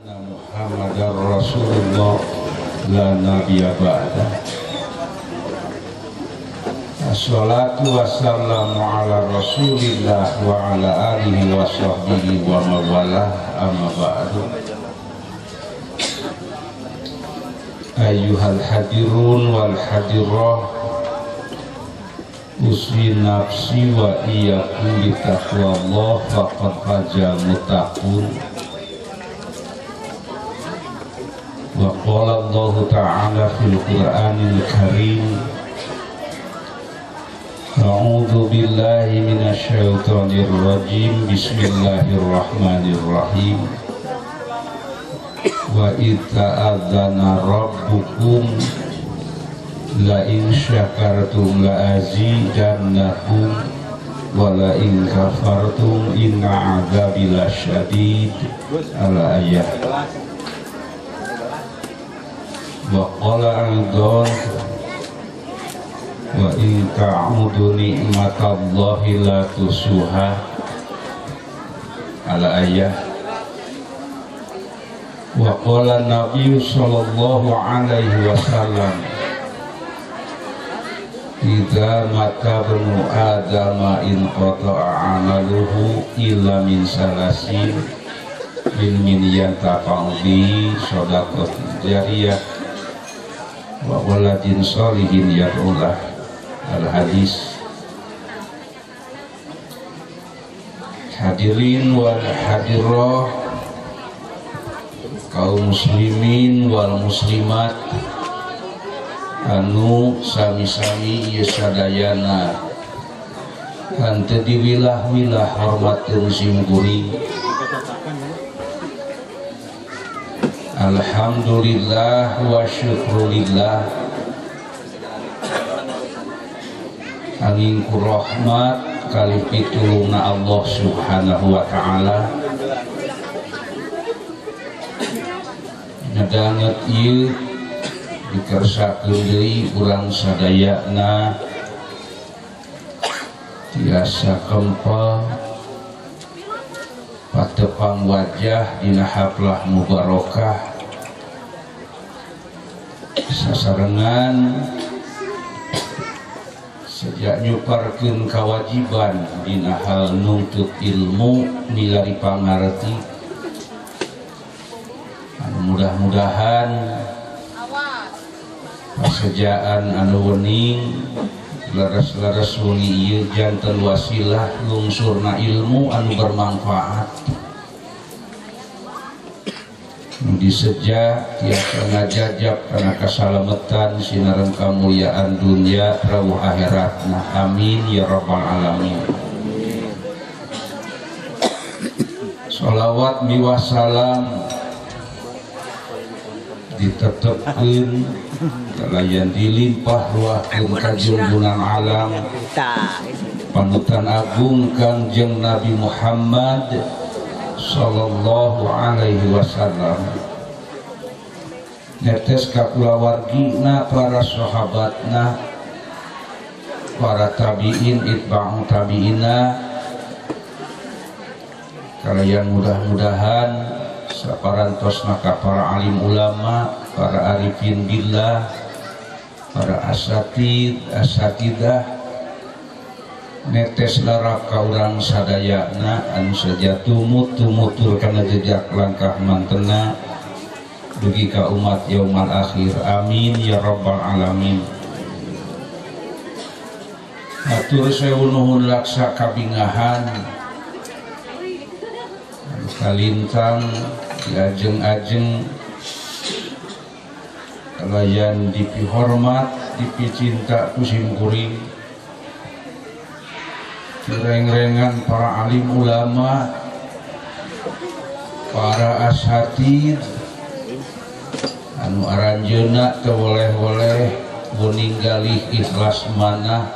Muhammadar Rasulullah la nabiyya ba'da. Assalatu wassalamu ala Rasulillah wa ala alihi wa sahbihi wa mawalah, amma ba'du. Ayyuhal hadirun wal hadirah, usri nafsi wa iyyakum bi taqwallah faqad fazal muttaqun. Wa qala Allah ta'ala fil Qur'anil Karim, a'udzu billahi minasy syaithanir rajim, bismillahirrahmanirrahim. Wa ita'adzana rabbukum la in syakartum la azidannakum wa la in kafartum inna 'adzabi lasyadid. Al-ayah. Wa qala aidan wa in ta'udu ni'matallahi la tusuha. Al-ayah. Wa qala Nabi sallallahu alaihi wasallam, idza mata banu adama in qata'a amaluhu illa min salasin ilmin yantafa'u bihi shadaqatin jariyah wa waladin sholihin yad'ulah. Al-hadis. Hadirin wal hadirah, kaum muslimin wal muslimat anu sami-sami ieu sadayana henteu diwilah-wilah hormatkeun simkuring. Alhamdulillah wa syukrulillah, angin ku rahmat kali pitulungna Allah subhanahu wa ta'ala. Ngedanget ieu dikersakeun deui urang sadayana tiasa kempel patepang wajah dina haflah mubarakah sasarengan sejak nyuparkeun kewajiban dina hal nuntut ilmu milari pangarti. Mudah-mudahan pasejaan anu wening leres-leres wengi ieu janten wasilah lungsurna ilmu anu bermanfaat. Diseja tiasa ngajajab kana kasalametan sinareun kamuliaan dunia rawuh akhiratna. Amin ya rabbal alamin. Sholawat biwasalam ditetepkeun kalayan dilimpah ruahkeun ka junjungan alam panutan agung Kangjeng Nabi Muhammad sallallahu alaihi wasallam, netes ka kulawargina, para sahabatna, para tabiin, itba'u tabiina, kalayan mudah-mudahan saparantosna ka para alim ulama, para arifin billah, para asatidah, netes laraka urang sadayana anu saja tumut-tumutur kana jejak langkah mantena dugi ka umat yaumal akhir. Amin ya rabbal alamin. Hatur sewu nuhun laksa kabingahan kalintang diajeng-ajeng kalayan dipihormat dipicinta kusim kuring direng-rengan para alim ulama, para asatid anu aranjeuna teu woleh-woleh meninggalih ikhlas manah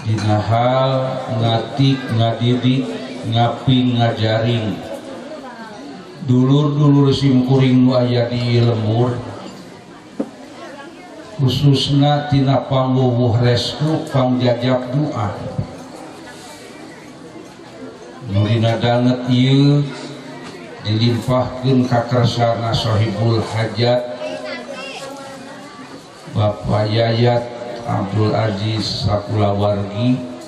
dina hal ngatik ngadidik ngaping ngajaring dulur-dulur simkuring nu aya di lembur, khususna tina pangwuwuh restu pangjajab doa. Nu dina danget ieu dilimpahkeun ka kersana sahibul hajat Bapak Yayat Abdul Aziz Sakulawargi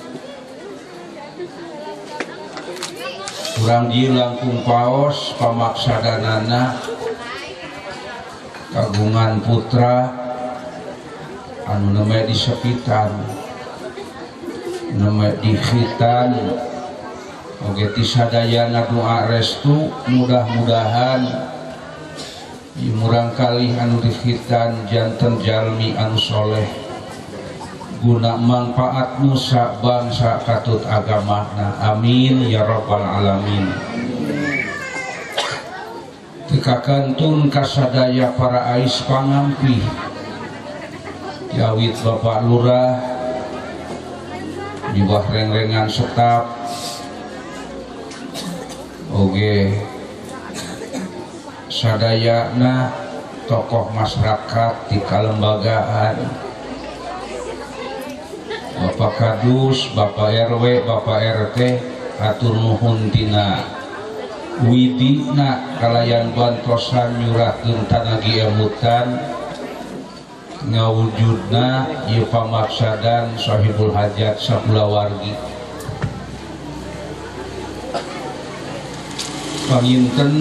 kurang di langkung paos pamaksadanana kagungan putra anu neme di sepitan neme di khitan oge ti sadayana doa restu mudah-mudahan murang kali anu di khitan janten jalmi anu soleh guna manfaat nusa bangsa katut agamana amin ya rabbal alamin. Tekakantun kasadaya para ais pangampi jawit Bapak Lurah nyubah reng-rengan setap oge sadayana tokoh masyarakat di kalembagaan Bapak Kadus, Bapak RW, Bapak RT atur nuhun tina widina kalayan bantosan nyurahkeun tanagi emutan ngawujudna ieu pamaksadan sahibul hajat Sakulawargi panginten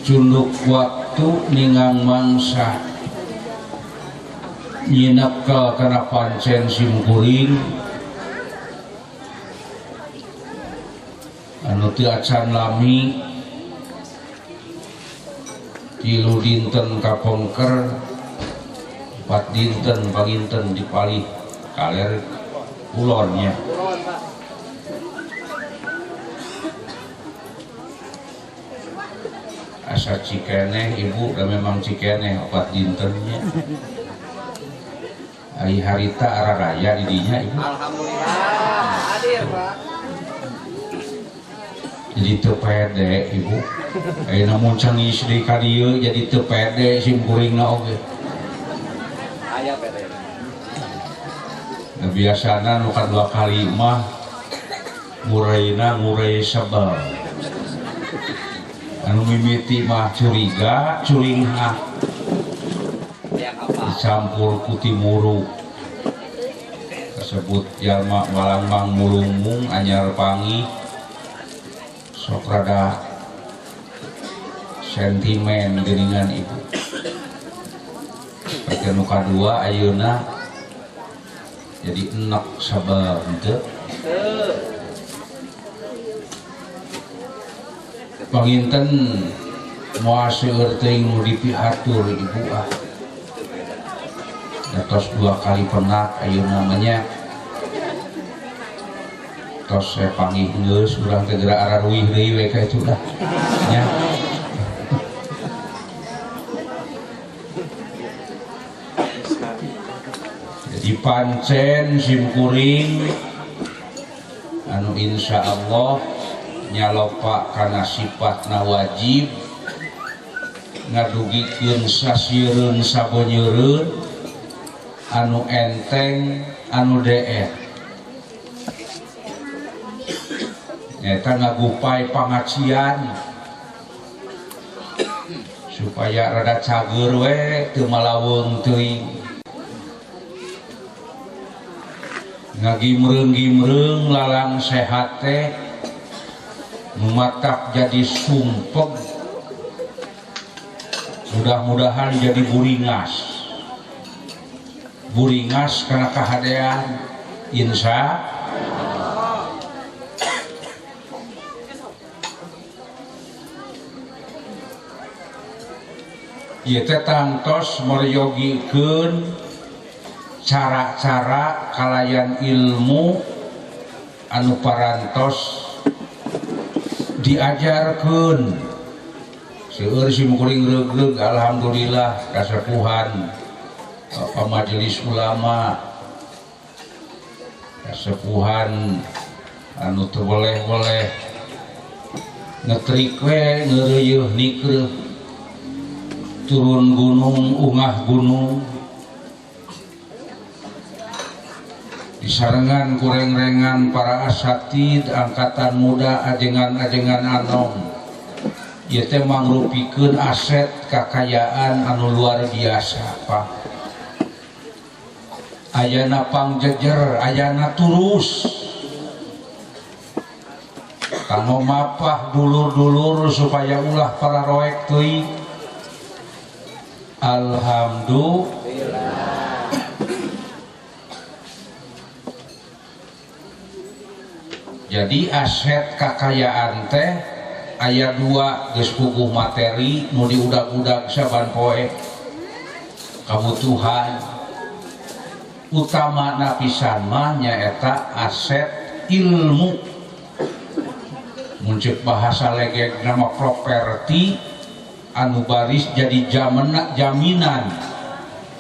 cunduk waktu ningang mangsa nyinak kana pancen simkuring anu teu acan lami tilu dinten kapongker 4 dinten panginten dipalih kaler ulonnya asa cikeneh ibu dan memang cikeneh 4 dintennya hari harita arah raya didinya ibu alhamdulillah hadir Pak jadi teu pede ibu ayeuna muncang istri ka dieu jadi teu pede simkuringna oge aya pede biasana nu kadua kali mah ngurai sabab anu mimiti mah curiga curingha dicampur putih muru tersebut jalma walambang mulungmung anyar pangi sok rada sentimen geuningan ibu bagian nu kadua ayeuna jadi enak sabar henteu panginten moal seueur teuing nu dipiatur ibu tos 2 kali penak ayeuna namanya tos saya panggih geus urang teh geura araruih deui we ka itu dah nya jadi pancen simkuring anu insyaallah nyalopa kana sifatna wajib ngadugikeun sasiereun sabonyereun anu enteng anu deet nyata ngagupai pangacian supaya rada cager we teu malaweung teuing ngagimreung-gimreung lalang sehat teh matak jadi sumpeg mudah-mudahan jadi buringas karena kahadean insya ieu teh tangtos meryogikeun cara-cara kalayan ilmu anu parantos diajarkeun seueur simkuring reug-reug alhamdulillah kasepuhan Bapak Majelis Ulama kasepuhan anu teu boleh-boleh ngetrik we ngeureuyeuh nikreuh turun gunung ungah gunung disarengan kureng-rengan para asatid angkatan muda ajengan-ajengan anom ieu teh mangrupikeun aset kakayaan anu luar biasa Pak. Ayana pangjejer, ayana turus kanggo mapah dulur-dulur supaya ulah para roek teuing. Alhamdulillah. Jadi aset kakayaan teh aya dua geus puguh materi nu diudag-udag saban poe. Kabutuhan utama napisan mah nyaeta aset ilmu. Muncul bahasa legeg nama properti anu baris jadi jaminan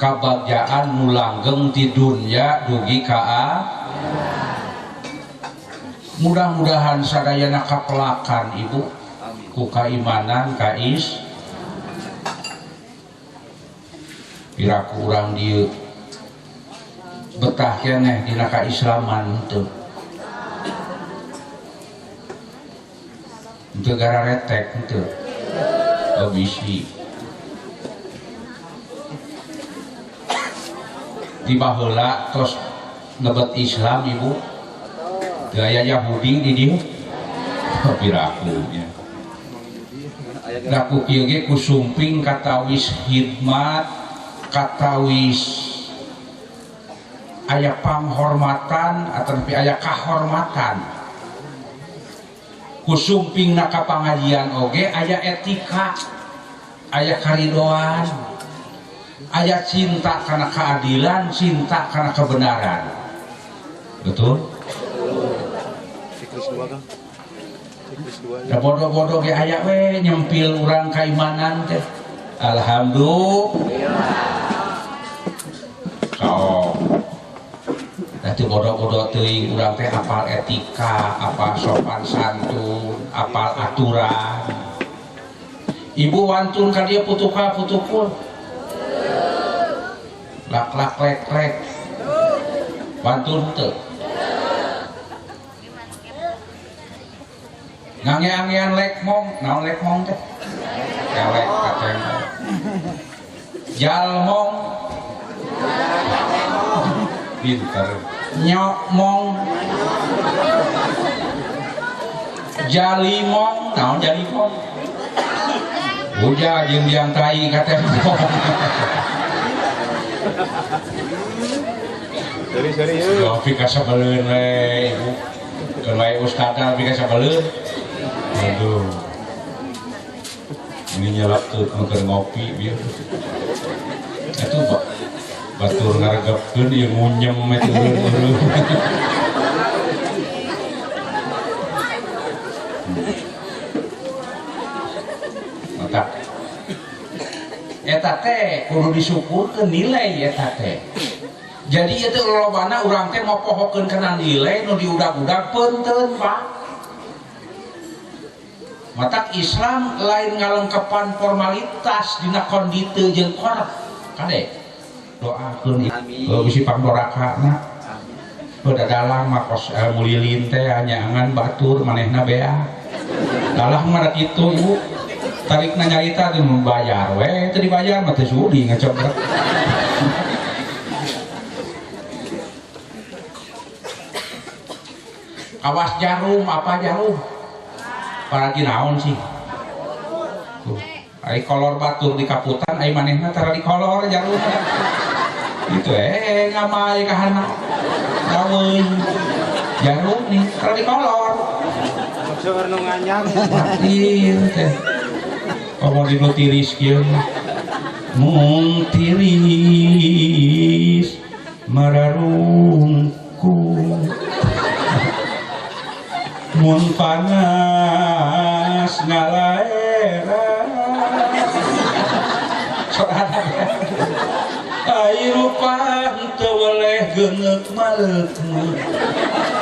kabagjaan nu langgeng ti dunya dugi ka akhirat. Mudah-mudahan sadayana kapelakan ibu ku kaimanan kais piraku urang dieu betah keneh dina kaislaman teu gara retek teu bisi di baheula tos nebet Islam ibu gaya Yahudi di dia pirakunya daku kieu ge kusumping katawis hidmat katawis aya panghormatan ataupun aya kahormatan kusumping na ka pangajian oge aya etika aya karidoan aya cinta karena keadilan cinta karena kebenaran betul. Da bodoh-bodoh ge aya we nyempil urang kaimanan teh. Alhamdulillah. Sok. Da teu bodoh-bodoh teuing urang teh apal etika, apal sopan santun, apal aturan. Ibu wantun ka dieu putuka putukul. Lak-lak lek-lek. Wantun teu. Ngange-angean lekmong, naon lekmong teh? Kelek kaceng. Jalmong. Pinter. Nyokmong. Jalimong, naon jalimong? Uja jeung biang tai katempong. Seri-seri yeuh. Pika sabaleun we ibu. Keun wae ustadzna pika sabaleun. Aduh, ini nyelap tuh nuker ngopi biar itu batur ngargapkeun ieu ngunyem itu mata eta teh kudu disyukurkeun nilai eta teh. Jadi itu lolobana urang teh mopohokeun kana nilai nu diudag-udag punten Pak. Matak Islam lain ngalengkepan formalitas dina kondite jeung korak kade doakeun bisi pangdorakana beda dalang makos ilmu lilin teh hanyaangan batur manehna bea dalah mah kitu ibu tarikna nyarita teh membayar we teu dibayar mah teh sudi ngacobrek awas jarum apa jarum paragi naon sih tuh ai kolor batur di kaputan ai manehna tara di kolor jarum itu ngamai kahana gaweun jarum nih tara di kolor seueur nu nganyang ieu teh komo di nu tiris kieu mung tiris mararungkung mun panas ngalaera ai rupan teu weleh geungeuk maleuk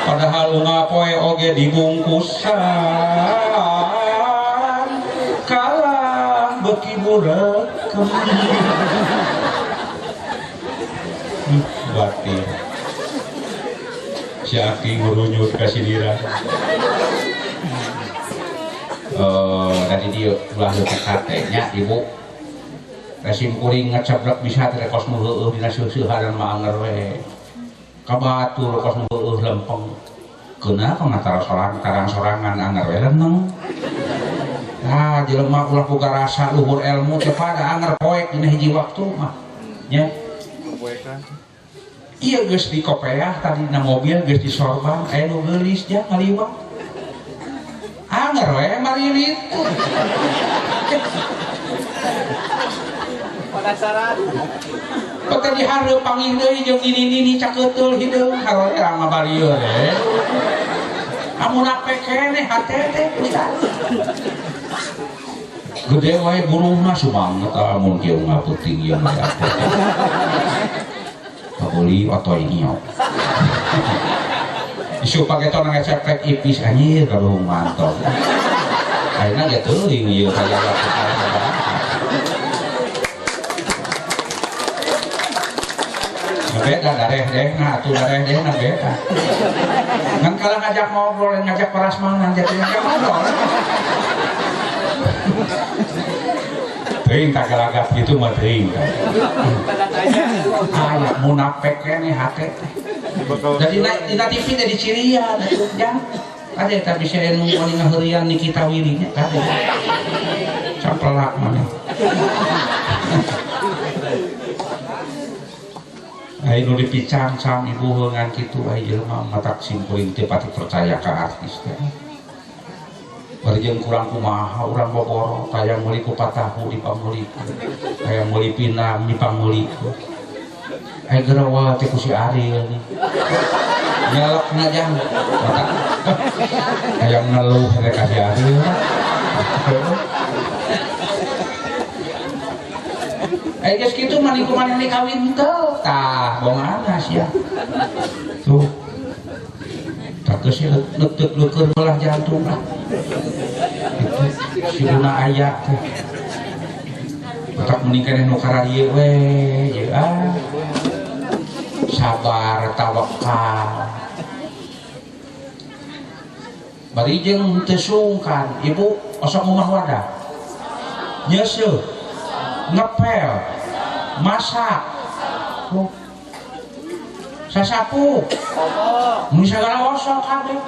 padahal ngapoe oge dibungkusan kalah beuki burekem batin si Aki ngurunyut ka sinira. Dari dia ulah leutik hatenya ibu. Resim kuring ngacablak bisa teh kos nu heueuh dina seueuh-seueuhan mah anger we. Kabatur kos nu heueuh lempeng. Kenapa ngatara sorangan anger we leuneng. Nah, jelema ulah boga rasa luhur ilmu teh pada anger poek dina hiji waktu mah. Nya. Iya geus di kopeah tadi na mobil geus di sorban, aya nu geulis ja ngaliwat. Anger we marilit. Penasaran. Kota di hareup panggih deui jeung ini cakeuteul hideung haroe mah barieu we. Amun ape keneh hate teh pisan. Gede wae buruhna sumanget amun kieu ngaputing ieu mah. Kabuli otoy ieu. Isu pake tonang ceprek ipis anjir kaluhung mantap. Ayeuna ge teuing ieu kaya lakukan. Beda dareh deh, nah tuh dareh deh nah beda. Ngan kalau ngajak ngobrol, ngajak prasmanan jadi ngajak ngobrol. Teuing tak galagap gitu mah teuing. Aya munafik nih hate. Jadi dina TV jadi cirian atuh jang. Ade tapi saya nu paling ngaheurian Nikita Willy nya ade. Campelak mana. Ayo nu dipicang-cang ibu heungan kitu aya jelema matak simkuring teu pati percaya ka artis teh. Bari jeung kurang kumaha urang boboro tayang meuli ku patahu dipamuli. Tayang meuli pinang dipamuli. Aya gerawa teh ku si Ariel nih. Nyalokna jang. Hayang neluh teh ka si Ariel. Geus kitu maniku maneh kawin teu tah bongaana sia. Tuh. Tak geus leuteuk leukeun belah jantung lah. Itu si una aya teh. Tak mending keneh nu kararieu we ye sabar tawakal. Bari jeung teu sungkan, ibu osok ngomah wadah. Nyeuseul, ngepel, masak, sasapu, mun sagala osok kabeh.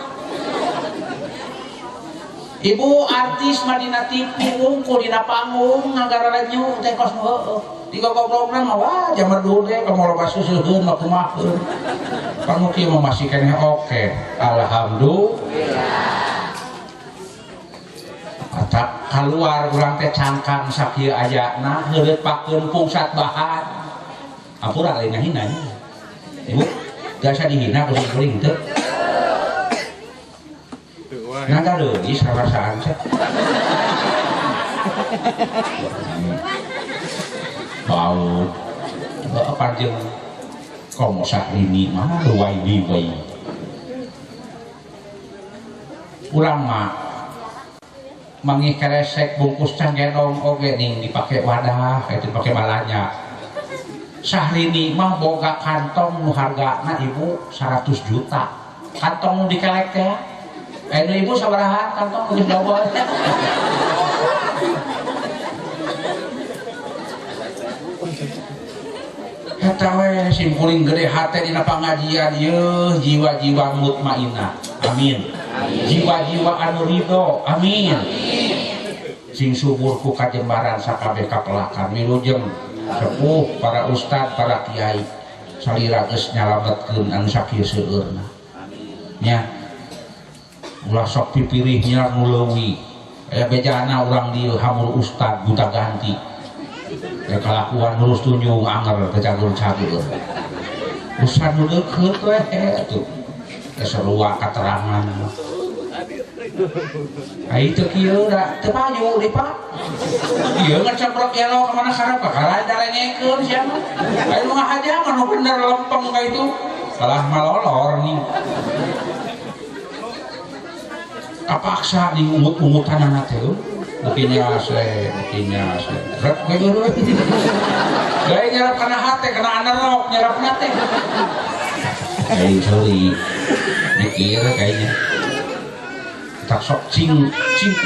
Ibu artis mah dina TV wungkul dina panggung ngagara nyu teh kos nu heueuh. Di gogoblokna mah wah jaman dulu teh kamoro basusuheun mah kumaheun. Panggung kieu mah masih keneh oke. Alhamdulillah. Atak keluar urang teh cangkang sakieu ayana heureuppakeun pungsat bahan. Ampura lain ngahina. Ibu, biasa dihina ku kuring teu. Naga deui sarasaan teh. Bau. Apa jeung komo Syahrini mah ruwai diwei. Urang mah mangih keresek bungkus cangkedong oge ning dipake wadah, itu dipake balanya. Syahrini mah boga kantong nu hargana ibu 100 juta. Kantong nu dikelek teh. Ibu sabaraha kantong geus double. Eta we simkuring gede hate dina pangajian yeuh jiwa-jiwa mutmainah. Amin. Jiwa-jiwa anu ridho. Amin. Sing subur ku kajembaran sakabeh kapelakan wilujeng sepuh para ustad para kiai salira geus nyalametkeun anu sakieu seueurna. Nya ulah sok pipirihnya nu leuwih. Aya bejana urang dieu hamur ustad buta ganti. Kelakuan lurus tunjung anger kecagur-cagur. Ustad nu deukeut we atuh. Keserua katerangan. Ai teu kieu da teu payu deui Pak. Ieu ngacamprok elo ka mana sarep ka dalengekeun sia mah. Ai nu ngahaja mah nu bener lempeng ka itu. Kalah malolor nih. Kapaksa di umut-umutan anak teh. Bukinya se. Rep geuleuh. Gawe nyerap kana hate kana anerok nyerapna teh. Ai sorry. mikir kayaknya tak sok cing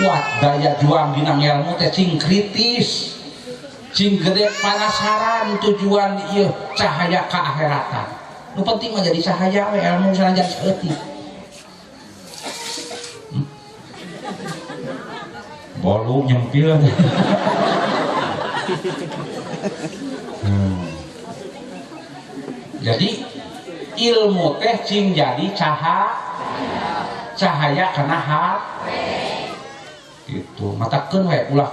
kuat daya juang dina ilmu teh cing kritis cing gede penasaran tujuan ieu cahaya ka akhiratan nu penting mah jadi cahaya we ilmu sanajan saeutik bolu nyempil jadi ilmu teh cing jadi cahaya karena gitu matakeun we ulah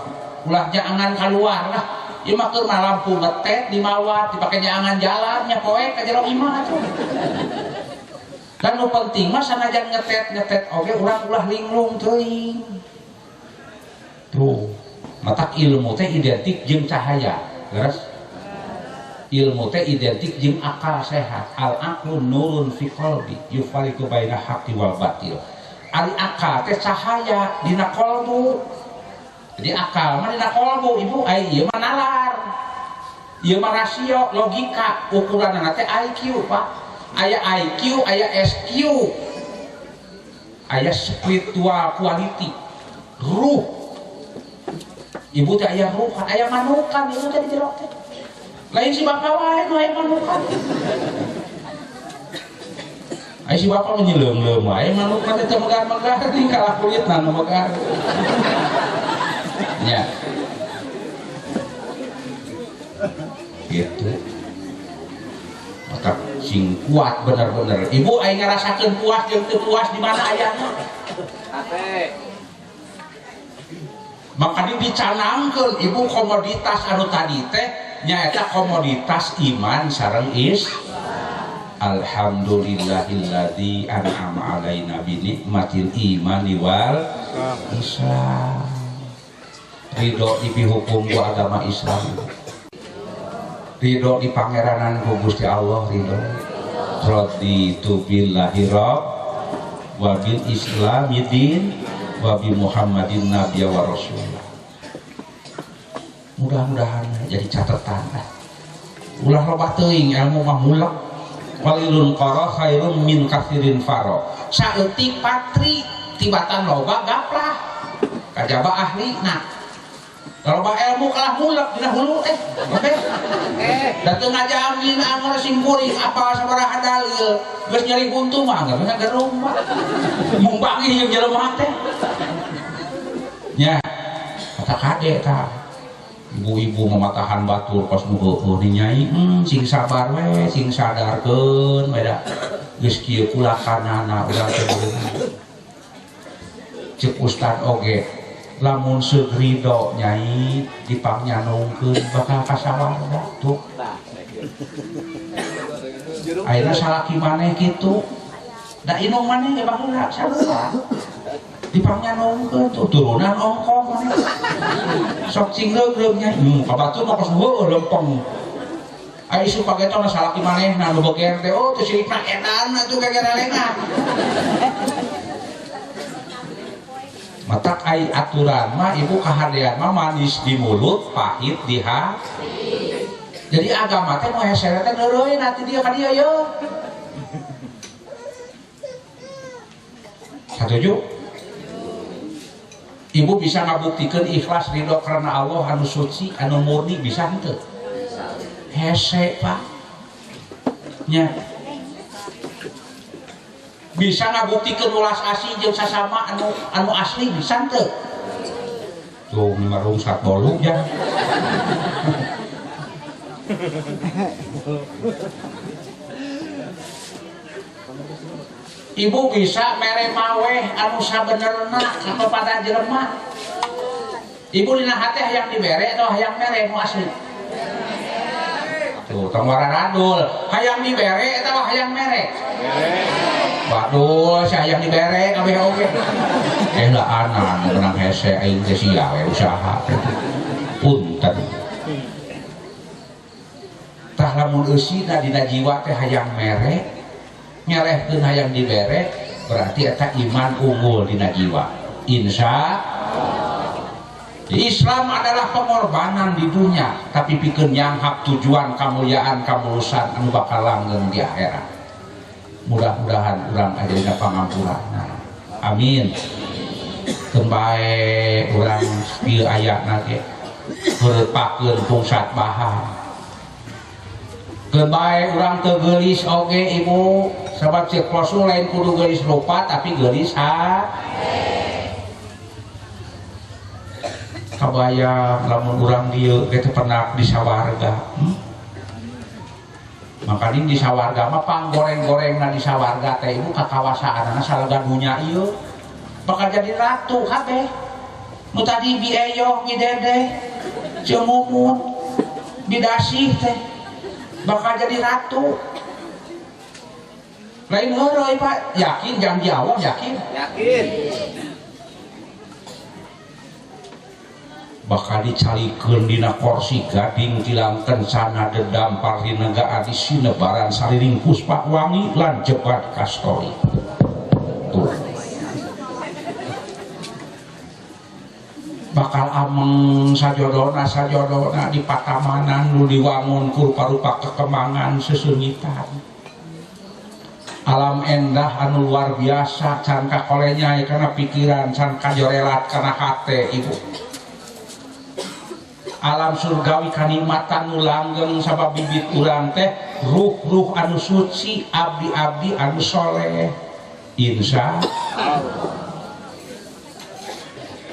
jangan keluar lah ieu mah keur lampu ngetet di mawat dipake nyaangan jalannya poek ka jero imah atuh dan nu penting mah sanajan ngetet oge urang ulah linglung teuing tuh matak ilmu teh identik jeung cahaya leres ilmu teh identik jeung akal sehat al aqlu nurun fi qalbi yufariqu baina haqqi wal batil ari akal teh cahaya dina qalbu jadi akal mah dina qalbu ibu ai ieu mah nalar ieu mah rasio logika ukuranna teh IQ Pak aya IQ aya SQ aya spiritual quality ruh ibu teh aya ruh aya manukan ibu teh di jero teh lain si bapak wae nu aya manukan ai si bapak menyeuleuh-leuh wae manukan teh megar-megar ning kalah kulitna nu megar nya gitu maka sing kuat bener-bener ibu aya ngarasakeun puas jeung teu puas di mana ayana maka dicanangkeun ibu komoditas anu tadi teh nyaeta komoditas iman sareng alhamdulillahilladzi an'ama alaina bi nikmatil imani wal islam ridho dipihukum ku agama Islam ridho di pangeranan ku Gusti Allah ridho raditu billahi rabb wa bil islami din wa bi Muhammadin nabiyya wa rasulullah mudah-mudahan jadi catatan ulah loba teuing ilmu mah mulak walilun qara khairun min katsirin faro saeutik patri tibatan loba gaplah kajaba ahlina loba ilmu kalah mulak dina hulu teh oke da teu ngajamin amal sing kuring apal sabaraha dalil geus nyari buntu mah geus gerung mah mung bagi jeung jelema teh nya kata kade tah ibu-ibu mematahan batur pas nu heueuh nih nyai sing sabar we sing sadarkeun beda geus kieu kulakanana urang teh ceuk ustad oge lamun seug ridho nyai dipangnyanoungkeun bakal kasawarga tuh ayeuna salaki maneh kitu da inung maneh ge baheula sabeula dipangnyanoungkeun tuh turunan ongkong maneh sok cing leug nyai kabatur mah pas heueuh lempeng ai isu pagetona salaki manehna nu boker teh oh teu silipna edan atuh gegere lengan matak ai aturan mah ibu kahardean mah manis di mulut pahit di hati jadi agama teh nu hesere teh neureun ati dia ka dieu ye setuju ibu bisa ngabuktikeun ikhlas ridho karena Allah anu suci anu murni bisa henteu hese Pak nya bisa ngabuktikeun ulas asih jeung sasama anu asli bisa teu tuh marung sak bolu ya ibu bisa mere maweh anu sabenerna kepada jelema ibu dina hati hayang dibere atau hayang mere nu asli tuh tamara radul hayang dibere atau hayang mere waduh saya yang dibere kabeh oge lah anan menang hese aing teh sia we usaha punten tah lamun eusina dina jiwa teh hayang mere nyerehkeun hayang dibere berarti eta iman unggul dina jiwa insya Islam adalah pengorbanan di dunia tapi pikeun nyanghap tujuan kemuliaan kamulusan anu bakal langgeng di akhirat mudah-mudahan urang ajarina pangampurana amin tembae urang ieu ayatna ge heurepakeun pungsat bahan tembae urang teu geulis oge ibu sabab cek klosul lain kudu geulis rupa tapi geulis kabayang lamun urang dieu ge teu pernah di sawarga makanya di sawarga mah panggoreng-gorengna di sawarga teh ibu kakawasaanna salaga dunya ieu bakal jadi ratu kabeh nu tadi bieyoh bidede ceumumut bidasih teh bakal jadi ratu lain heureuy Pak yakin janji Allah yakin bakal dicalikeun dina kursi gading tilang kencana dedam parinaga adi sinebaran saliring puspa wangi lan jebat kastori tuh bakal ameng sajodona di patamanan nu diwangun rupa-rupa kekemangan sesungitan alam endah anu luar biasa can kakolenya karena pikiran can kajorelat karena hate ibu alam surgawi kanikmatan nu langgeng sabab bibit urang teh ruh anu suci abdi anu soleh insya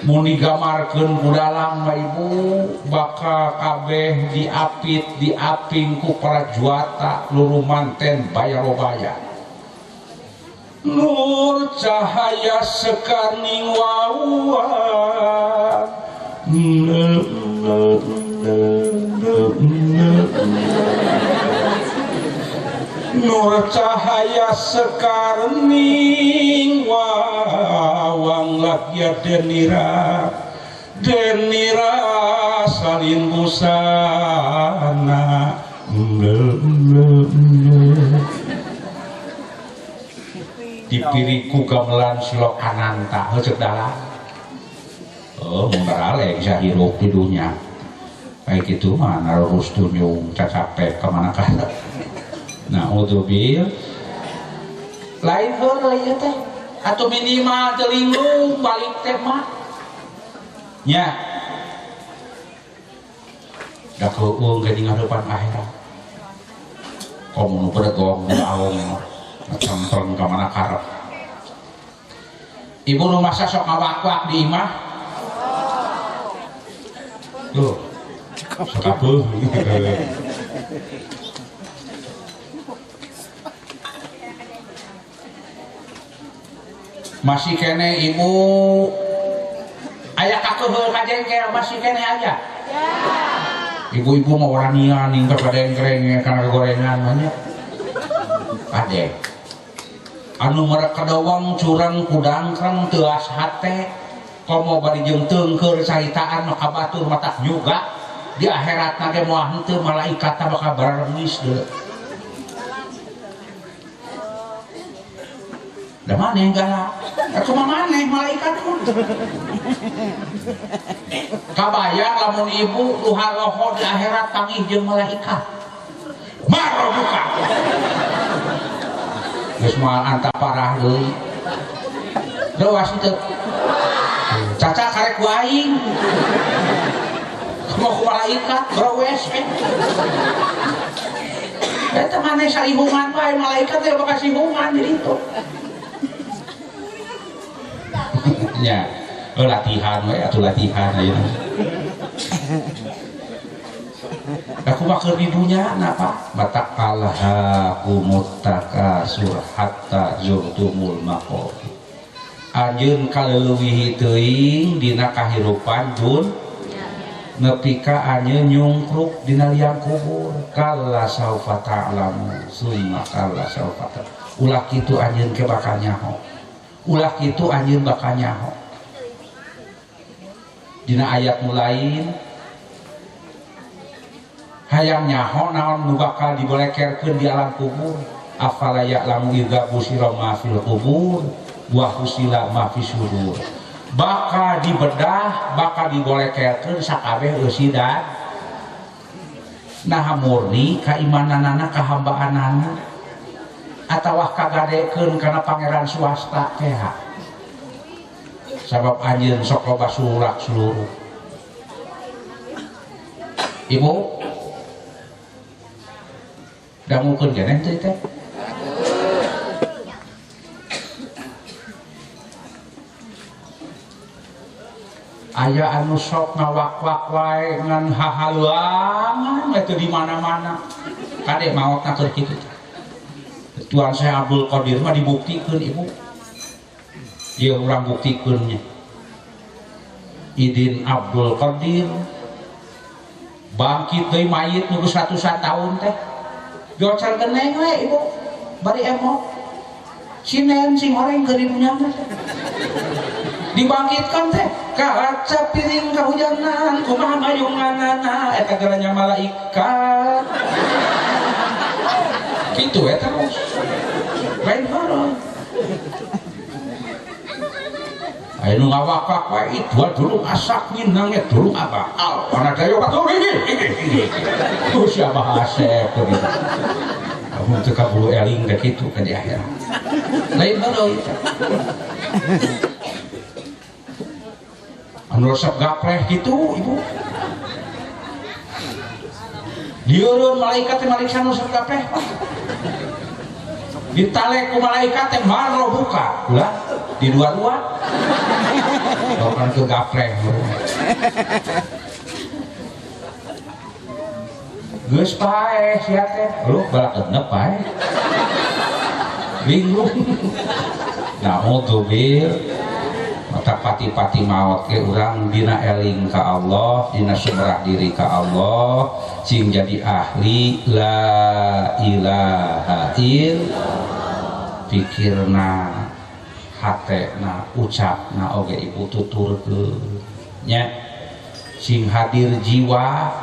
mun digamarkeun budalang ibu bakal kabeh diapit diaping ku para juata luru manten bayarobaya nur cahaya sekarning wawan nur cahaya sekarning wawang lagya denira salin busana dipiriku gamelan silok ananta heuceuk dalang mundarale bisa hirup di dunia kayak gitu mah narus tunyung capek kemana kana nah udzubil lain heureuy ieu teh atuh minimal telingung balik teh mah nya da keueung geuning ngadepan akhirat komo nu beregong nu aong cempreng ka mana karep ibu nu masa sok ngawak-wak di imah tuh sekapuh masih kene ibu aya kakeuheul kajengkel masih kene aja ibu-ibu mau waranian ning kadeng-kadeng kana gorengan mah nya ade anu merek kadawang curang kudangkrang teu hate komo bari jeung teungkeur caritaan maka batur matak juga di akhirat nage moal henteu malaikat bakal barengis deui da maneh galak kumaha maneh malaikat kabayang lamun ibu luhaloho di akhirat tangih jeung malaikat maro buka geus moal anta parah deui leuwas teu caca karek ku aing mau ku malaikat browes eta maneh sarihungan bae malaikat teh bakal sihungan di ditu nya latihan we atuh latihan ayeuna aku mah keur di dunya napa matak alhaakumut takasur hatta zurtumul maqabir anjeun kaleuwih teuing dina kahirupan dun nepi ka anjeun nyungkruk dina liang kubur kalla saufa ta'lamu summa kalla saufa ulah kitu anjeun ke bakal nyaho ulah kitu anjeun bakal nyaho dina ayat mulain hayang nyaho naon nu bakal dibolekerkeun di alam kubur afala ya'lamu idza busira ma fil kubur wa husila ma fi sudur bakal dibedah bakal dibolekerkeun sakabeh eusidan nah murni kaimananana kahambaanana atawa kagadekeun kana pangeran swasta teh sabab anjeun sok loba sulak seluruh. Ibu dangukeun keneh teh aya anu sok ngawak-wak wae ngan hahaluangan itu di mana-mana kade maotna keur kitu. Tuan saya Abdul Qadir mah dibuktikan ibu, dia orang buktikannya. Idin Abdul Qadir bangkit dari mayit nunggu 100 tahun teh, jocal geneng we ibu, bari emok, sinen sing orang geribunya teh, dibangkitkan teh, kaca piring kahujanan, kumaha mayunganana, eta geranya malaikat. Gitu ya terus lain barang ayo ngawak-wak wae itu dulu asak minangnya dulu abakal warna dayo batu ini siapa asep begitu kamu itu kabulu eling deh gitu kan di akhirat lain barang itu anu resep gapreh gitu ibu diurun malaikat malaikat anu resep gapreh ditalek ku malaikat yang maro buka ulah di dua-dua dokan ke gapreh geus pae sia teh lu balak genep pae bingung namun tuh bir mata pati-pati maot ke urang dina eling ka Allah dina sumrah diri ka Allah sing jadi ahli la ilaha illallah pikirna hatena ucapna oge ibu tuturkeun nya sing hadir jiwa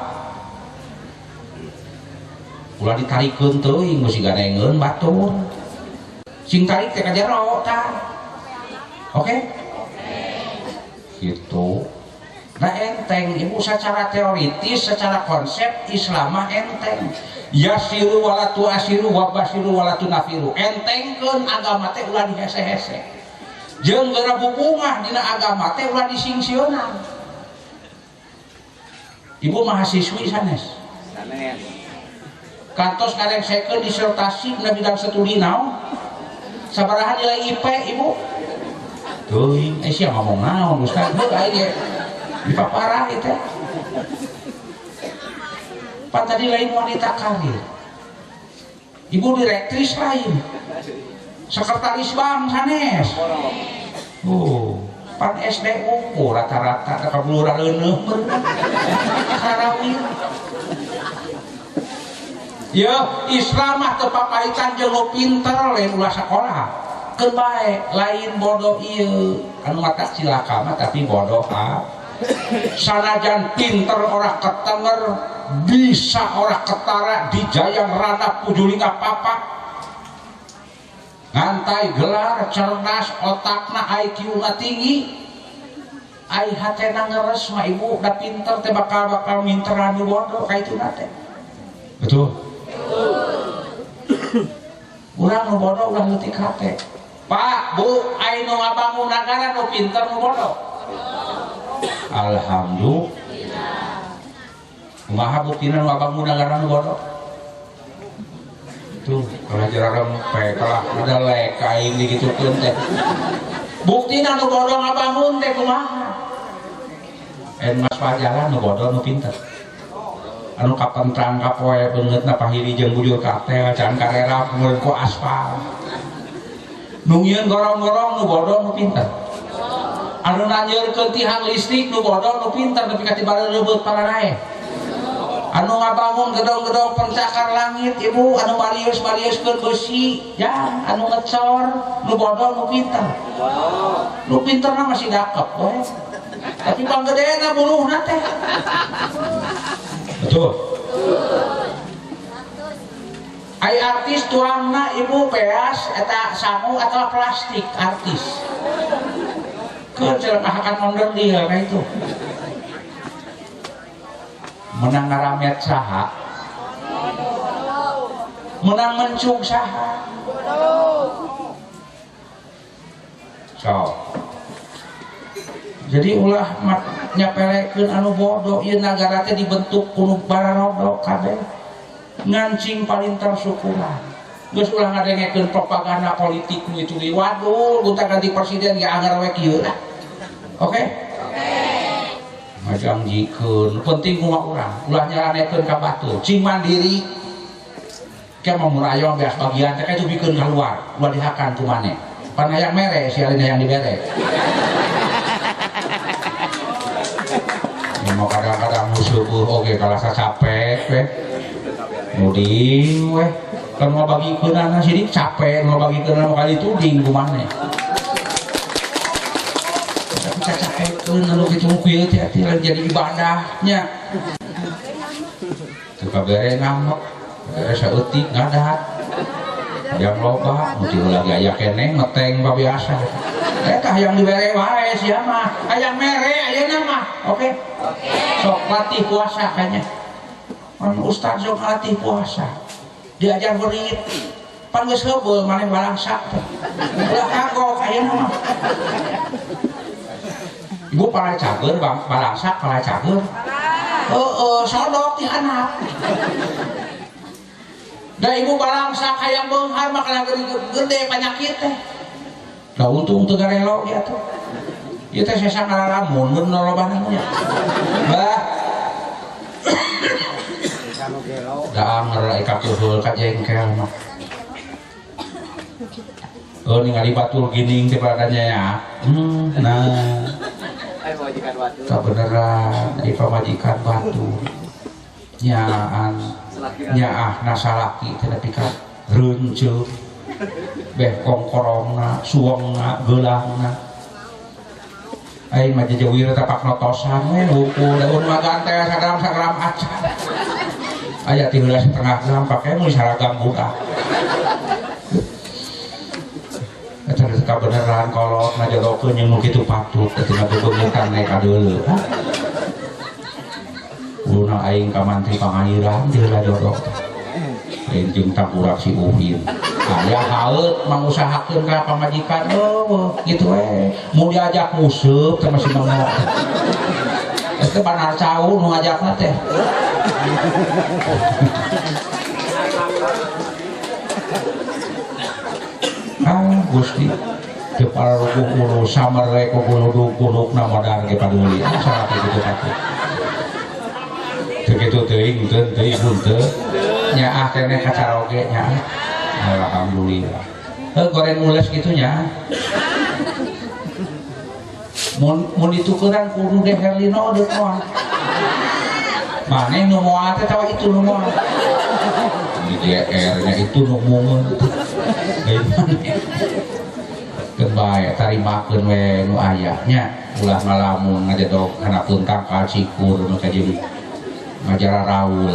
ulah ditarikeun teuing geus sigarengeun batur sing tarik teh ka jero tah oke gitu. Nah enteng ibu secara teoritis secara konsep Islam enteng yasiru walatu asiru wabasiru walatu nafiru entengkeun agama teh ulah dihese-hese jeung geura bubungah dina agama teh ulah disingsieunan. Ibu mahasiswi sanes kantos ngarengsekeun disertasi na bidang studi naon sabaraha nilai IP ibu teuing sia ngomong naon Ustaz heuh aya dipaparah itu pan tadi lain wanita karir ibu direktris lain sekretaris bank sanes pan SD unggul rata-rata ka bulura leuneuh karawin ya Islam mah teu papaitan jeung nu pinter lain ulah sakola keun bae lain bodoh ieu anu mata cilaka mah tapi bodoh sanajan pinter orang ketenger bisa orang ketara dijayang rana pujulinga papa ngantai gelar cerdas otakna IQ na tinggi ai hatena ngeres mah ibu da pinter teh bakal minteran nu bodoh kaituna teh betul urang nu bodoh ulah leutik hate Pak Bu ai nu ngabangun nagara nu pinter nu bodoh alhamdulillah kumaha buktina nu abang nagara nu bodoh tuh pelajaran pe kalah ada lek aing digitukeun teh buktina nu bodoh ngabangun teh kumaha mas pajalan nu bodoh nu pinter anu kapentrang kapoe beungeutna pahiri jeung bujur katel can karera meureun ku aspal nu ngieun gorong-gorong nu bodoh nu pinter anu nanyeurkeun tihan listrik nu bodoh nu pinter nepi ka tibara reubeut paranae anu ngabangun gedong-gedong pencakar langit ibu anu balius-baliuskeun besi ya anu ngecor nu bodoh nu pinter mah masih dakep we tapi panggedeena buluhna teh betul ai artis tuangna ibu peas eta sangu atau plastik artis kecelakahan mondor dia kayak itu menang ngaramet saha menang mencung saha so jadi ulah nyapelekeun anu bodoh ieu nagara teh dibentuk kuno bararodo kabeh ngancing palintang syukuran geus ulah ngadengekeun propaganda politik nu itu waduh gonta ganti presiden ge anggar we kieu lah oke macam jikeun penting kumaha urang ulah nyaranekeun ka batur cing mandiri ke mamurayong beas bagian teh itu bikeun keluar ulah dihakan ku maneh pan hayang mere si alina yang dibere mau kadang-kadang musuh oke kalau capek weh muding weh kan mau bagi kenana sini capek mau bagi kenana kali tuding kumane bisa capek kenana gitu kuil hati-hati lagi jadi ibadahnya tuh kabere ngambek saeutik ngadat yang loba mesti lagi aya keneh ngeteng biasa eta hayang dibere wae sia mah hayang mere ayeuna mah oke sok latih puasa kayaknya ustaz sok latih puasa diajar berit pan geus heubeul maneh balangsak ulah kagok ayeuna mah ibu para cager balangsak para cager sodok ti anak da ibu balangsak hayang beunghar mah kana gede penyakit teh da untung teu garelo dia tuh ieu teh sesa ngalamun mun lolobana nya bah da anger ka keheul ka jengkel mah ningali batur gining teh padanya ya nah kabeneran di pamajikan batur nyaan nyaah nasalaki teh nepi ka reunceuk beh kongkorongna suwengna geulangna aing mah jejeuwir tapak notosan we buku daun magan teh sagram acan aya 13,5 gram pake mun saragam budak eta teh beneran kolot ngajodokeun jeung nu kitu patut teh ngabebeungan naik ka deuleu uluna aing ka mantri pangairan teu jodoh lain jeung taburak si Uhin aya haeut mangusahakeun ka pamajikan gitu we mun diajak museup teh masih menolak teh banar cau nu ngajakna teh Gusti teu pararukuh kulo samare ku guludug-guludugna modal ge paduli salah kitu kabeh teu kitu teuing teuing teu nyaah keneh kacaroge nyaah alhamdulillah goreng mules gitunya mun ditukeran kudu deh Herlino deuk moal maneh nu moal teh tawa itu nu moal di GR nya itu nu mungun deui maneh kebae tarimakeun we nu aya nya ulah ngalamun ngajedog kana puntang ka Cikur nu ka jeung ngajara Raul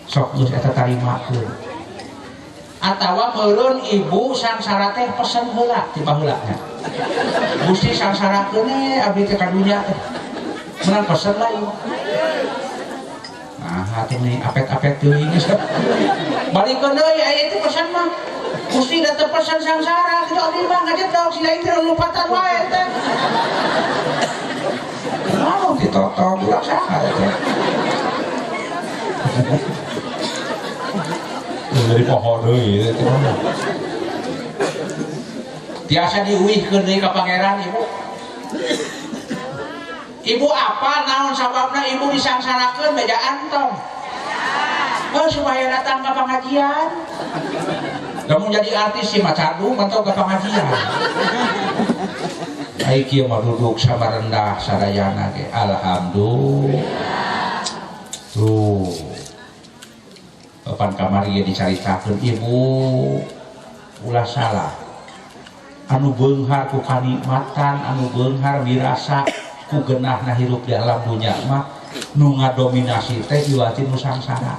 sok geus eta tarimakeun atawa meureun ibu sangsara teh pesen heula ti baheulanya Gusti sangsarakeun abdi teh kadunya teh menang pesen lain nah hati nih apet-apet teuing geus balikeun deui aya itu pesen mah Gusti da teu pesen sangsara kitu abdi mah ngajedog si lain teh lupatan wae teh mau ditotok ulah saha teh dari pohon deui teh tiasa diuihkeun deui ka pangeran ibu apa naon sababna ibu disangsarakeun bejaan tong supaya datang ke pengajian kamu jadi artis si macadu mantau ke pengajian ai kieu mah duduk sabar rendah sadayana ge alhamdulillah tuh papan kamari dicaritakeun ibu ulah salah anu beunghar ku kanikmatan anu beunghar dirasa ku geunahna hirup di alam dunya mah nu ngadominasi teh jiwati nu sangsara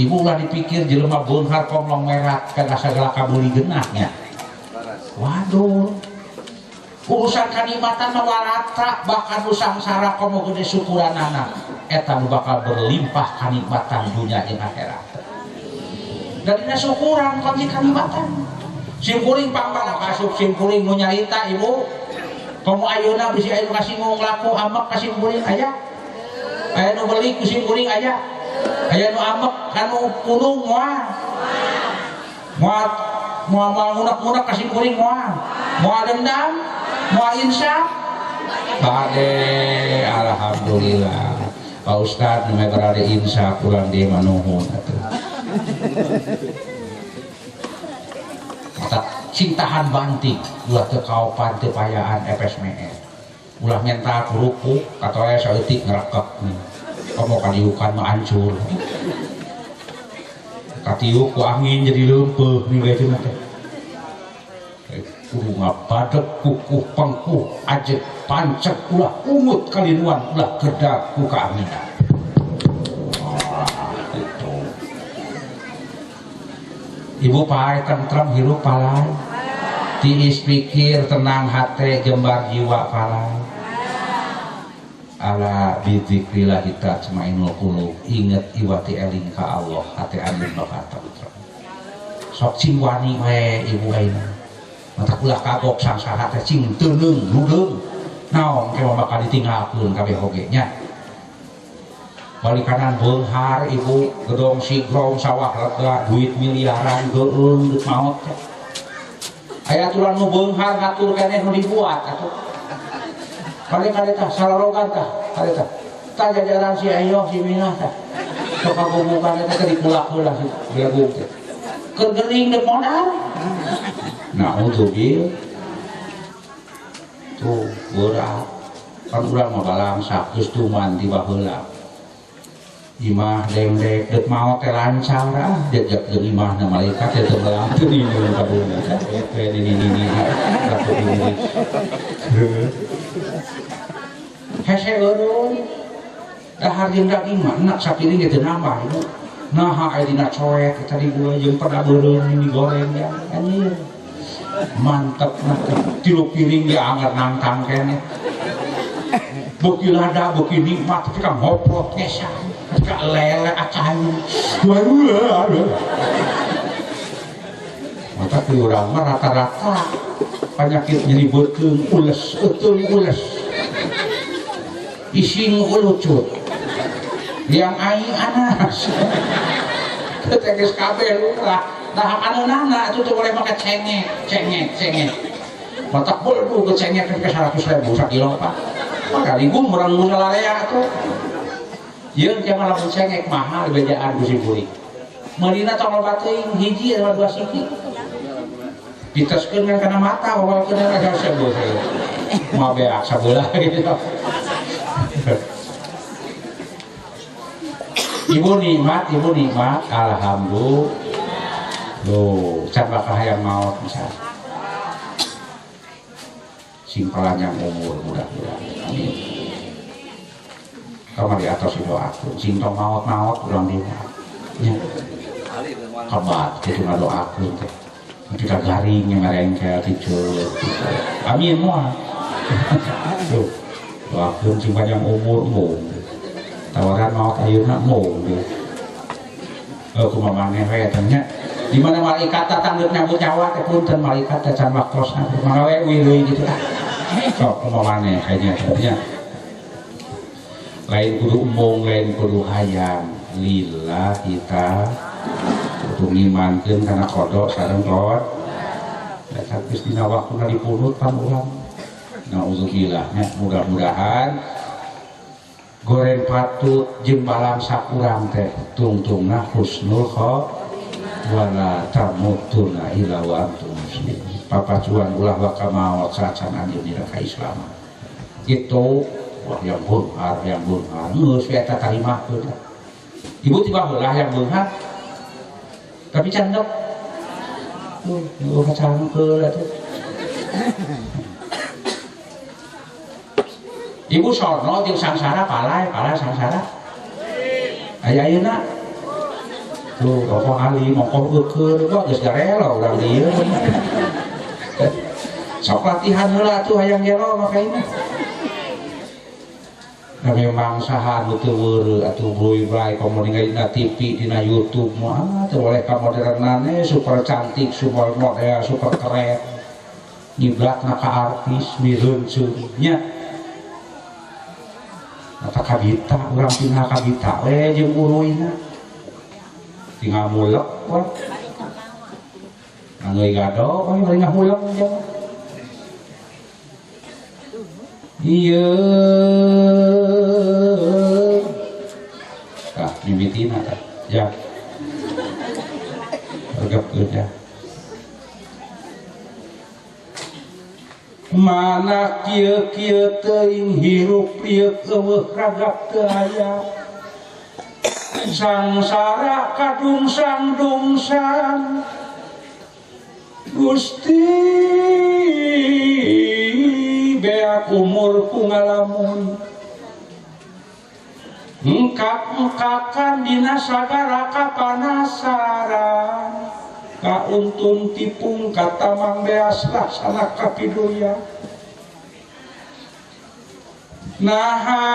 ibu ulah dipikir jelema beunghar konglomerat kana sagala kabuli geunahnya waduh urusan kanikmatan mah warata bahkan nu sangsara komo gede syukuranana eta nu bakal berlimpah kanikmatan dunia jeung akhirat dan dina syukuran kami kanikmatan Simkuring pangpang kasuk simkuring mau nyarita ibu. Kamu ayeuna bisi aya kasih ngomong laku amak kasih simkuring aya. Aya nu beli ku simkuring aya. Aya nu amak kanu punung moal. Moal ngunak-ngunak kasih simkuring moal. Moal dendam, moal insaf. Pade alhamdulillah. Pak Ustad nu berada insaf urang di manuhun atuh. Cintahan banting ulah teu kaopan teu payaan epes-mee ulah mental kuruku katoe saeutik ngrekek komo kadiukan mah hancur katiuk ku angin jadi leumpeuh nih bae teh kudu ngapadeg kukuh pangkuh ajeg pancet ulah umut kalinuan ulah kerdak ku kaanginan. Ibu pae tentrem hirup palai tiis pikir tenang hati gembar jiwa palai ala bidzikrillah kita cemainul qulub inget iwati eling ka Allah hati andin bakal tentrem sok cing wani we ibu aina mata ulah kagok sangsara teh cing teuneung ludeung naon ke bakal ditinggalkeun kabeh oge nya balik kanan beunghar ibu gedong sigrong sawah lega duit miliaran geueung geus maot teh aya aturan nu beunghar ngatur keneh nu dibuat atuh kali-kali tah salarogan tah kali tah tah jajaran si ayo si minah tah sok kagomogan teh dikulak heula si belagung teh keur geuning deuk modal naudzubil tuh berat kan urang mah balangsak geus tuman tiba heula imah deng-deng dek mau teh lancar jejak jeung imahna malaikat teh teu melang teu dinu kabuna teh ini ratu ini hese eureun dahar jeung daging mah enak sapiring ge teu nambah ibu naha aya dina coek tadi gua jeung peda beureun ini goreng ya anjir mantep tilu piring ge anggar nangtang keneh beuki lada beuki nikmat tapi kan ngoprot kesan gak lele acan aduh mata ku urang mah rata-rata penyakit nyeri beuteung ules euteung ules ising ulucut yang aing anas teh geus kabeh lurah dah aneunana atuh teu boleh make cengek mata beudu ke cengek ke 100.000 sakilo Pak kaligung urang nu salarea atuh yeun teh malah cengek mahal bejaan ku simkuring meulina tong loba teuing hiji atau dua siki diteskeun kan kana mata wawalkeun ada sebeuh mah beak sabeula gitu ibu nikmat alhamdulillah loh can bakal hayang maot misal sing panjang umur mudah-mudahan amin kamar di atas doakeun sing tong maot-maot urang dina nya kabat kitu ngadoakeun teh tapi kagaring yang ngarengkel diceuk amin moal tuh doakeun sing panjang umur mung tawaran maot ayeuna mung kumaha maneh we teh nya di mana malaikat datang nyambut nyawa teh punten malaikat teh can makros mangga we deui gitu sok kumaha maneh kayaknya nya lain kudu umum lain kudu hayang lillah kita kudu ngimankeun kana kodok sareng kod eta geus dina waktuna dipunut pan urang naudzubillah nya mudah-mudahan goreng patut jeung balang sakurang teh tungtungna husnul wala tamutuna illa wa antum muslimun papacuan ulah bakal maot sacan anjeun dina ka Islam gitu wah yang beunghar geus we eta tarimakeun ibu tiba heula yang beunghar tapi candok kacangkeul atuh ibu sono jeung sangsara palai sangsara aya ayeuna tuh rokok ali mokor beukeun kok geus garelo urang dieu sok latihan heula tuh hayang gelo makaina memang saha nu teu weureu atuh boy-boy komo ningalina TV dina YouTube mah teu boleh ka modernane super cantik super model super keren nyiblatna ka artis mireunceun nya eta kabita urang tinggal kabita we jeung uruina tinggal mulek we angeuy gado we bari ngahulek jeung iya kah mimitina tah ya regepkeun ya mana kieu-kieu teuing hirup priuk eueuh ragap teu aya sangsara kadungsang-dungsang Gusti beak umur pungalamun engkak-engkakan dina sagara kapanasaran kauntun tipung katamang beas laksana kapiduya naha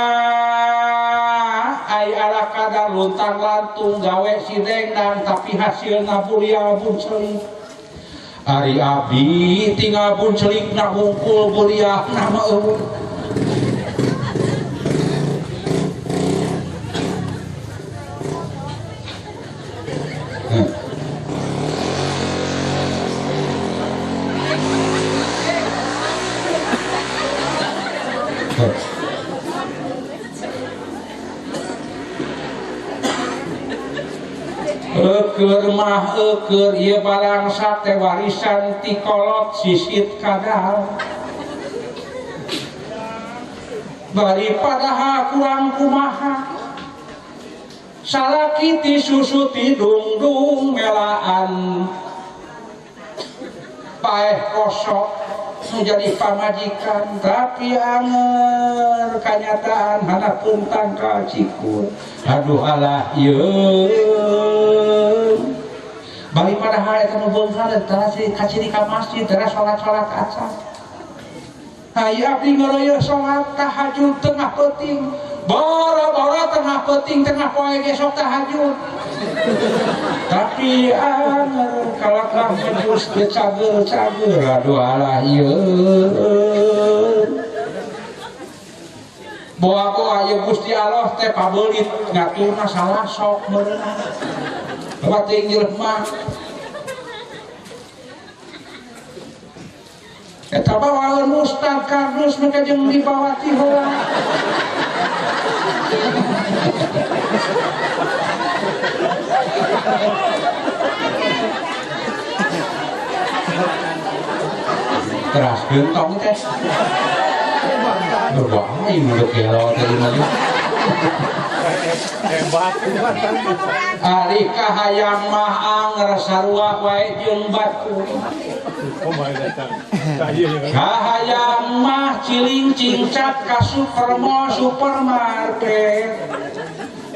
ay ala kadar luntang lantung gawe sidengdang tapi hasilna bulia buncelik ari abdi tinggal buncelik na hungkul bulia nama eueuh Eker mah eker ieu balangsa teh warisan ti kolot sisit kadal bari padahal kurang kumaha salaki ti susu ti dungdung melaan paeh kosok menjadi pamajikan tapi anger kenyataan hanapeun tangkal cikur aduh alah yeun bari padahal eta nu beunghar tara kaciri ka masjid tara salat asar aya abdi ngeureuyeuh salat tahajud tengah peuting boro-boro tengah peuting tengah poe ge sok tahajud tapi anger kalakah ngejus teu cager-cager aduh alah yeun boa-boa aya Gusti Allah teh pabeulit ngatur masalah sok meunang bawa teuing jelema eta bawaeun Ustaz Kardus maka jeung dibawati heula teras gentong teh berbahaya ini udah gelo tadi maju ari kahayang mah anger sarua wae jeung batu kahayang mah ciling cingcat ka supermarket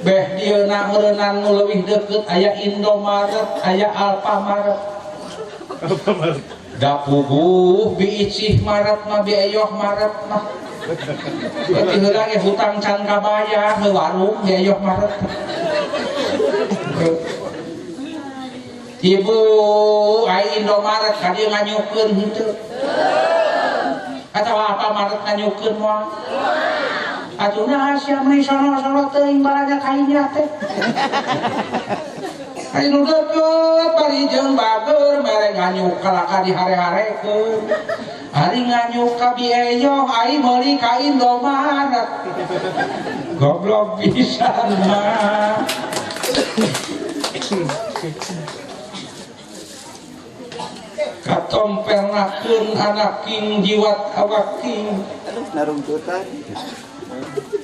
beh dieuna meureunang nu leuwih deukeut aya Indomaret aya Alfamaret da puguh biicih Maret mah biayoh Maret mah berarti heula ge hutang can kabayar heuh warung biayoh Maret ibu ai Indomaret ka dieu nganyukeun henteu atawa apa Maret nganyukeun moal atuh naha sia meni sono-sono teuing balanya kainya teh ai nu deukeut bari jeung bager mere nganyuk kalaka dihare-harekeun ari nganyuk ka biayoh ai meuli ka Indomaret goblok pisan mah katompernakeun anak king jiwat awak king narungkutan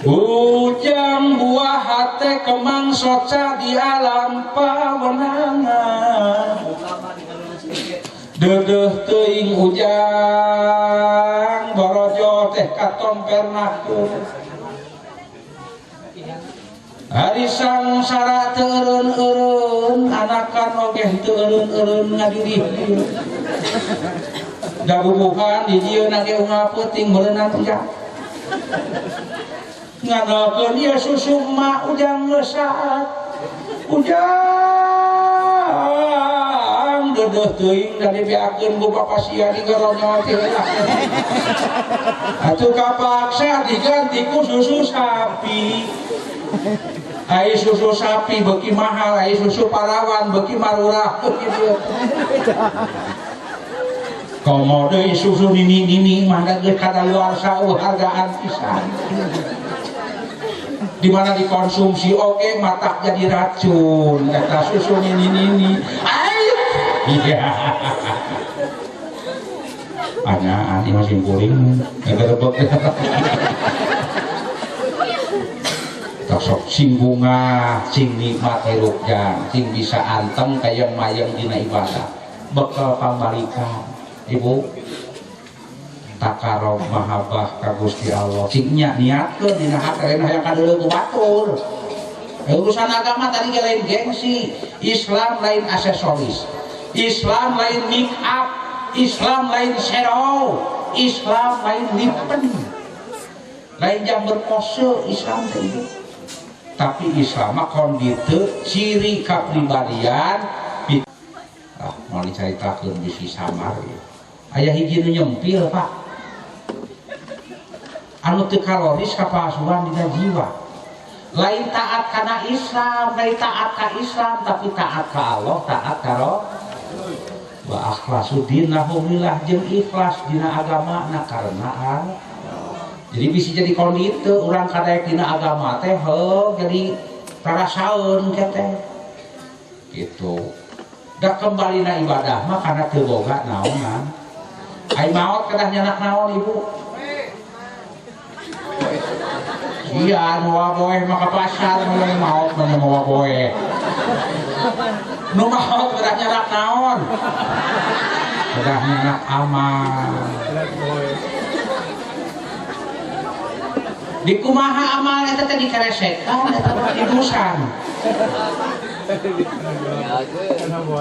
Bujang buah hate kemang soca di alam pawenangan dedeh teuing ujang borojo teh katompernakeun hari sangsara teu eureun-eureun anakan oge teu eureun-eureun ngadirih da bubuhan di dieu na ge unggal peuting meureunna teh nganakeun ieu susu mak ujang saat ujang dedeh teuing da dibeakeun ku papasia di garonyo teh atuh kapaksa diganti ku susu sapi. Ai susu sapi beuki mahal, ai susu parawan beuki marurah beuki dieu. Komo deui susu nini mah da geus kadaluarsa hargaan pisan. Di mana dikonsumsi oke mata jadi racun kata susu nini. Ayo. Iya. Anyaan ieu masih kuring ngerebek. Sok sing bunga, sing nikmat hirup jang, sing bisa anteng kayang mayang dina ibadah. Bekal pambalikan, ibu. Takarob mahabbah ka Gusti Allah. Sing nya niatkeun dina hati hayang kadeuleu ku batur. Urusan agama tadi lain gengsi, Islam lain aksesoris. Islam lain make up, Islam lain shadow, Islam lain lipen. Lain jam berpose Islam teh itu. Tapi Islam kondite ciri kepribadian mau diceritakeun bisi samar ya. Aya hiji nu nyempil Pak anu teu kaloris ka paasuhan dina jiwa lain taat kana Islam lain taat ka Islam tapi taat ka Allah taat ka Rasul wa akhlasu dinahu lillah jeung ikhlas dina agama na karena Allah. Jadi bisa jadi kondite orang kadaek dina agama teh jadi parasaun teh gitu. Da kembali na ibadah mah karena teu boga naonan. Ai maot kedah nyanak naon ibu? Iya mau boeh mah ka pasar mulai maot mah mau boeh. Nu maot kedah nyanak naon? Kedah nyanak amal. Di kumaha amal eta teh dikeresekan eta didusan.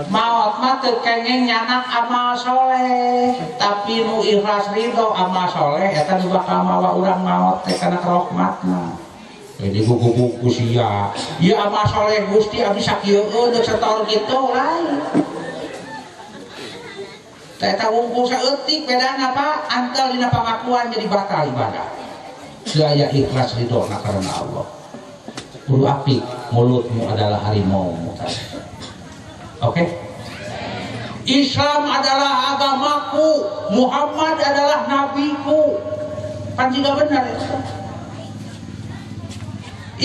Maot mah teu kenging nyanak amal soleh, tapi nu ikhlas ridho amal soleh eta nu bakal mawa urang maot teh kana rahmatna. Jadi buku-buku sia, ieu amal soleh Gusti abdi sakieueun deuk sator kitu lain. Teh eta wungkul saeutik bedana Pak, antel dina pangakuan jadi batal ibadah. Saya ikhlas ridho karena Allah. Kudu apik, mulutmu adalah harimaumu. Oke? Islam adalah agamaku, Muhammad adalah nabiku. Kan juga benar itu.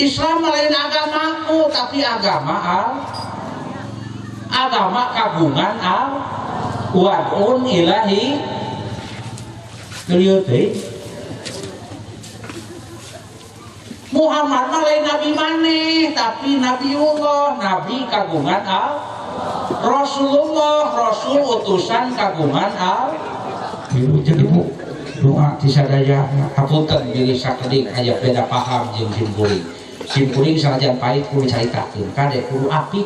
Islam lain agamaku, tapi agama kagungan wad'un ilahi keliyeuti. Muhammad mah lain nabi maneh tapi nabiullah, nabi kagungan Rasulullah, rasul utusan kagungan jadi bu doa ti sadaya hapunten bilih sakedik aya beda paham jeung simkuring sanajan pahit kudu caritakeun kade kudu apik.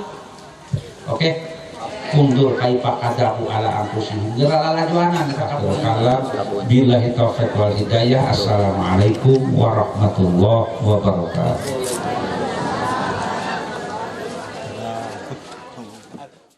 Oke? Undur kaifa qadahu ala anfusihim geralalajuanan kalam billahi taufiq wal hidayah. Assalamualaikum warahmatullahi wabarakatuh.